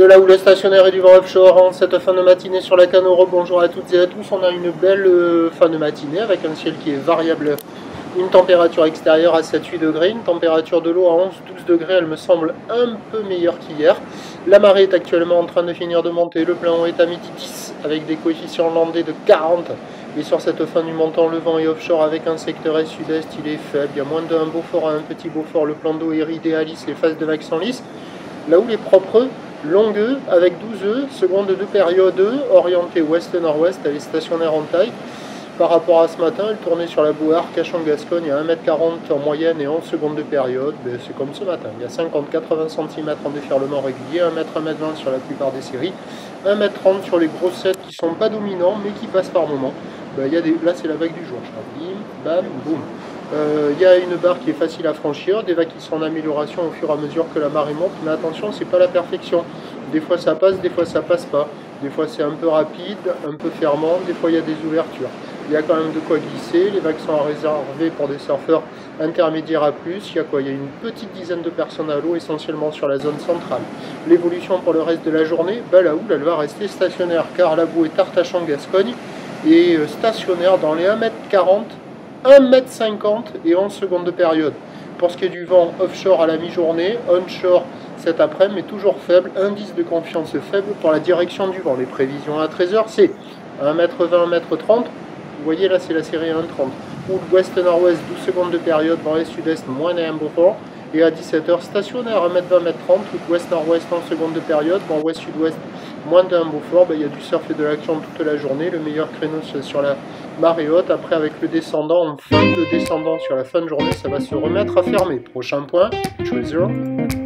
De la houle stationnaire et du vent offshore en cette fin de matinée sur la Canoro. Bonjour à toutes et à tous. On a une belle fin de matinée avec un ciel qui est variable. Une température extérieure à 7-8 degrés, une température de l'eau à 11-12 degrés. Elle me semble un peu meilleure qu'hier. La marée est actuellement en train de finir de monter. Le plein est à midi 10 avec des coefficients landais de 40. Et sur cette fin du montant, le vent est offshore avec un secteur est-sud-est. Il est faible. Il y a moins d'un Beaufort à un petit Beaufort. Le plan d'eau est idéaliste. Les phases de vagues sont lisses. La houle est propre. Longue avec 12 seconde de période orientée ouest-nord-ouest, elle est stationnaire en taille. Par rapport à ce matin, elle tournait sur la Bouarque, Cachan-Gascogne à 1,40 m en moyenne et 11 secondes de période. C'est comme ce matin, il y a 50-80 cm en déferlement régulier, 1 m, 1 m 20 sur la plupart des séries, 1 m 30 sur les grosses sets qui ne sont pas dominants mais qui passent par moments. Là c'est la vague du jour, bim, bam, boum. Il y a une barre qui est facile à franchir, des vagues qui sont en amélioration au fur et à mesure que la marée monte, mais attention, c'est pas la perfection. Des fois ça passe, des fois ça passe pas. Des fois c'est un peu rapide, un peu fermant, des fois il y a des ouvertures. Il y a quand même de quoi glisser, les vagues sont réservées pour des surfeurs intermédiaires à plus. Il y a quoi? Il y a une petite dizaine de personnes à l'eau, essentiellement sur la zone centrale. L'évolution pour le reste de la journée, la houle elle va rester stationnaire, car la boue est Artachon-Gascogne et stationnaire dans les 1 m 40, 1 m 50 et 11 secondes de période. Pour ce qui est du vent offshore à la mi-journée, onshore cet après-midi, mais toujours faible, indice de confiance faible pour la direction du vent. Les prévisions à 13 h, c'est 1 m 20, 1 m 30. Vous voyez là, c'est la série 1 m 30. Houle ouest-nord-ouest, 12 secondes de période, vent est-sud-est, moins d'un Beaufort. Et à 17 h, stationnaire 1 m 20, 1 m 30, houle ouest-nord-ouest, 11 secondes de période, vent ouest-sud-ouest, moins d'un Beaufort. Il y a du surf et de l'action toute la journée. Le meilleur créneau c'est sur la marée haute. Après, avec le descendant, en fin de descendant sur la fin de journée, ça va se remettre à fermer. Prochain point, 3-0.